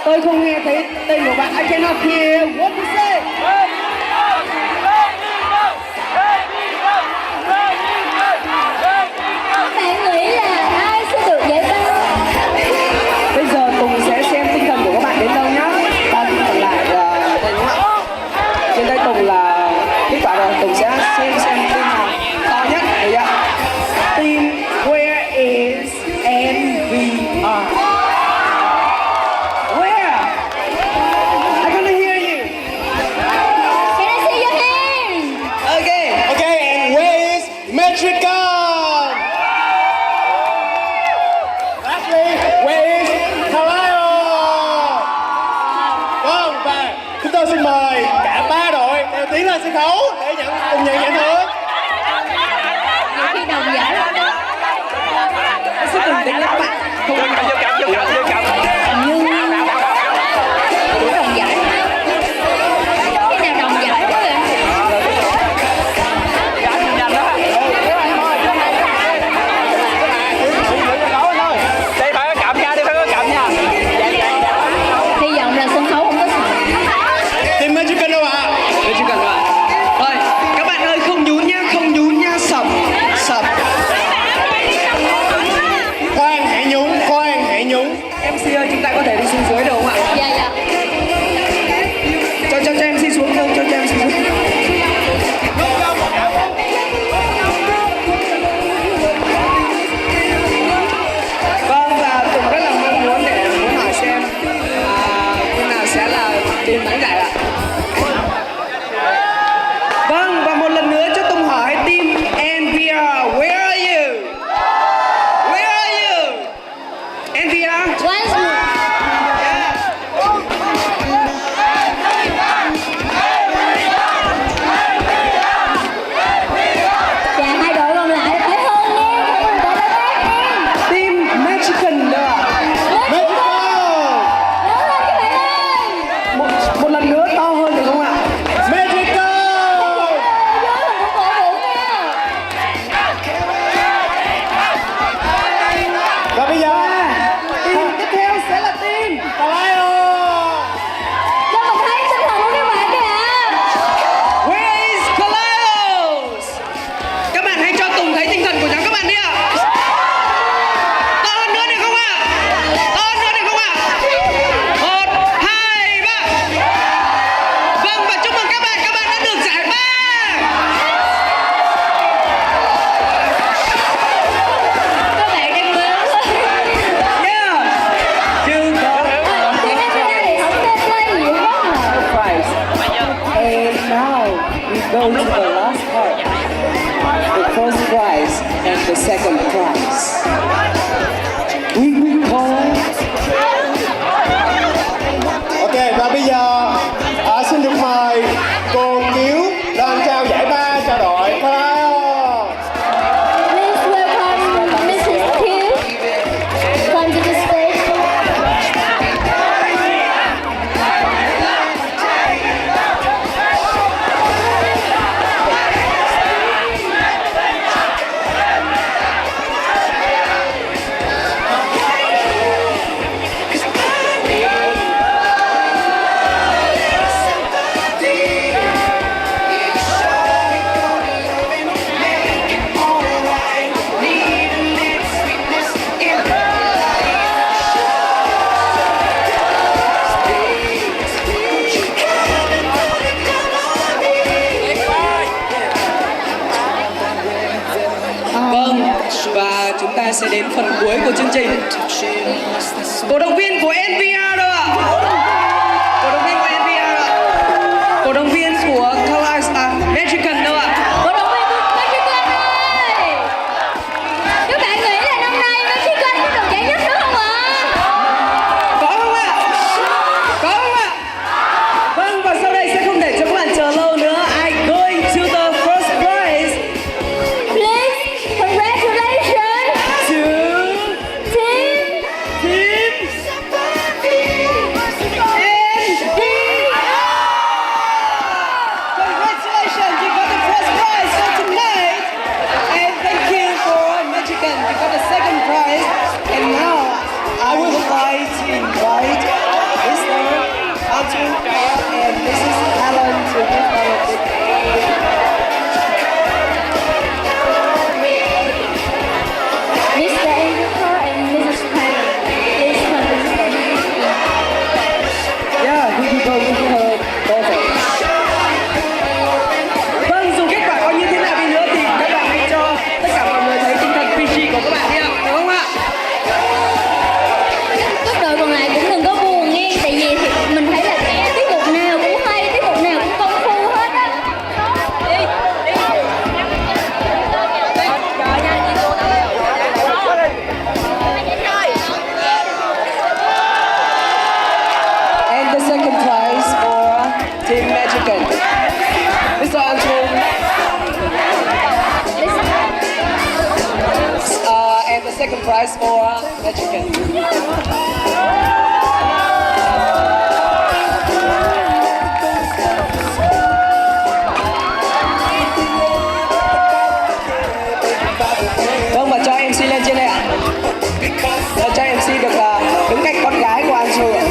S7: Tôi không nghe thấy tên của bạn. I cannot hear what you say.
S9: Bạn nghĩ là ai sẽ được giải ba?
S7: Bây giờ Tùng sẽ xem tinh thần của các bạn đến đâu nhá. 3 team còn lại đây đúng không ạ? Trên tay Tùng là kết quả rồi. Tùng sẽ xem team nào to nhất. Đấy ạ. Team Where is NVR? Where? I can't hear you.
S9: Can I see your hand?
S7: Okay.
S6: Okay, and where is Metricon? Lastly, where is Carlisle? Vâng, và chúng tôi xin mời cả ba đội đều tiến lên sân khấu để cùng nhận giải thưởng.
S9: Khi đồng giải đó.
S7: Rất bình tĩnh các bạn. Không
S9: Nhưng đúng đồng giải. Khi nào đồng giải đó vậy? Hy vọng là sân khấu không có sập.
S6: Team Metricon đâu ạ?
S7: Đây chỉ cần rồi. Rồi, các bạn ơi không nhún nhá, sập.
S6: Khoan hãy nhún.
S7: MC ơi, chúng ta có thể đi xuống dưới được không ạ?
S9: Dạ dạ.
S7: Cho MC xuống đâu, cho MC xuống. Vâng, và Tùng rất là mong muốn hỏi xem team nào sẽ là team thắng giải ạ. Vâng, và một lần nữa cho Tùng hỏi team NVR, where are you? Where are you? NVR?
S9: Once more.
S7: Yeah.
S9: Dạ hai đội còn lại phải hơn nha. Đội đã khác nha.
S7: Team Mexican nữa ạ.
S6: Metricon!
S9: Lớn lên các bạn ơi.
S7: Một lần nữa to hơn được không ạ?
S6: Metricon!
S9: Nhớ là một cổ vũ nha.
S6: Và bây giờ
S7: Team tiếp theo sẽ là team
S6: Carlisle!
S9: Cho mình thấy tinh thần của các bạn kìa.
S7: Where is Carlisle? Các bạn hãy cho Tùng thấy tinh thần của nhóm các bạn đi ạ. To hơn nữa được không ạ? To hơn nữa được không ạ? 1, 2, 3. Vâng, và chúc mừng các bạn đã được giải ba.
S9: Các bạn đang lớn quá.
S7: Yeah. Chưa có
S9: Thì em ra thì không nên play nhiều quá mà.
S7: prize. And now we go to the last part. The first prize and the second prize. We will call.
S6: Ok, và bây giờ xin được mời cô Kiếu lên trao giải ba cho đội Carlisle.
S9: Please welcome Mrs. Q. Come to the stage.
S7: Vâng, và chúng ta sẽ đến phần cuối của chương trình. Cổ động viên của NVR đâu ạ? Cổ động viên của NVR ạ? Cổ động viên của Mexican đâu ạ?
S9: Cổ động viên của Mexican ơi! Các bạn nghĩ là năm nay Mexican có được giải nhất nữa không ạ?
S7: Có không ạ? Có không ạ? Vâng, và sau đây sẽ không để cho các bạn chờ lâu nữa. I going to the first prize
S9: Please, congratulations
S7: to
S9: team
S7: team Antoine and Mrs. Allen to give our
S9: Mr. Andrew Carr and Mrs. Tyler, please come to the stage.
S7: Yeah, we can go with her daughter. Vâng, dù kết quả có như thế nào đi nữa thì các bạn hãy cho tất cả mọi người thấy tinh thần PG của các bạn đi ạ, được không ạ?
S9: Các đội còn lại cũng đừng có buồn nghe, tại vì thì mình thấy là tiết mục nào cũng hay, tiết mục nào cũng công phu hết á.
S7: And the second prize for Team Magican. Mr. Antoine. And the second prize for Magican. Vâng, và cho MC lên trên đây ạ. Và cho MC được đứng cạnh con gái của Antoine ạ.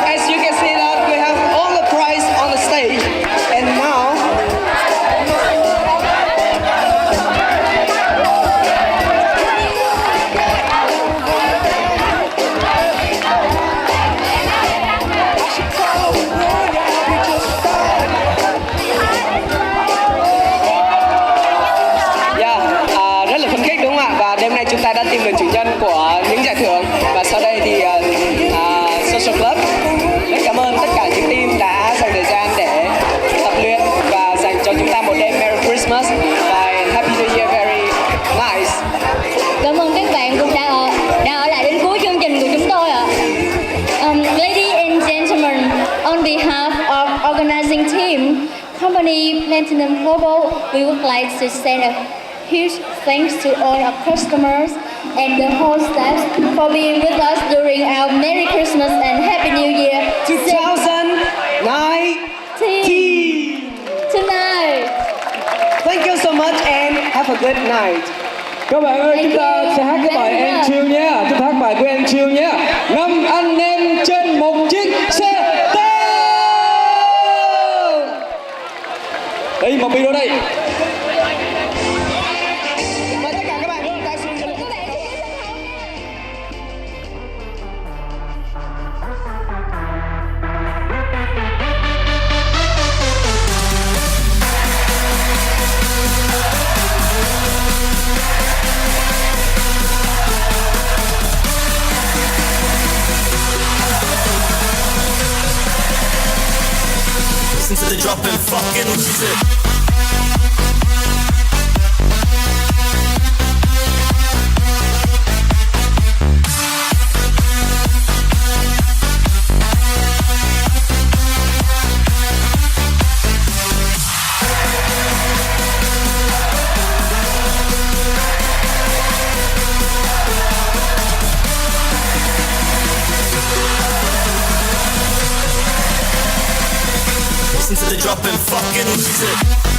S7: As you can see that we have all the prize on the stage, and now rất là phấn khích đúng không ạ? Và đêm nay chúng ta đã tìm được chủ nhân của những giải thưởng. Và sau đây thì Social Club rất cảm ơn tất cả những team đã dành thời gian để tập luyện và dành cho chúng ta một đêm Merry Christmas và Happy New Year very nice.
S9: Cảm ơn các bạn cũng đã ở lại đến cuối chương trình của chúng tôi ạ. Ladies and gentlemen, on behalf of organizing team, company Platinum Global, we would like to send a huge thanks to all our customers and the whole staff for being with us during our Merry Christmas and Happy New Year
S7: 2019.
S9: tonight.
S7: Thank you so much and have a good night.
S11: Các bạn ơi, chúng ta sẽ hát cái bài Em Chill nhé. Chúng ta hát bài của Em Chill nhé. 5 anh em trên một chiếc xe tao. Đây, một video đây.
S7: Mời tất cả các bạn ta xuống dưới.
S12: Listen to the drop and fucking lose it. Listen to the drop and fucking lose it.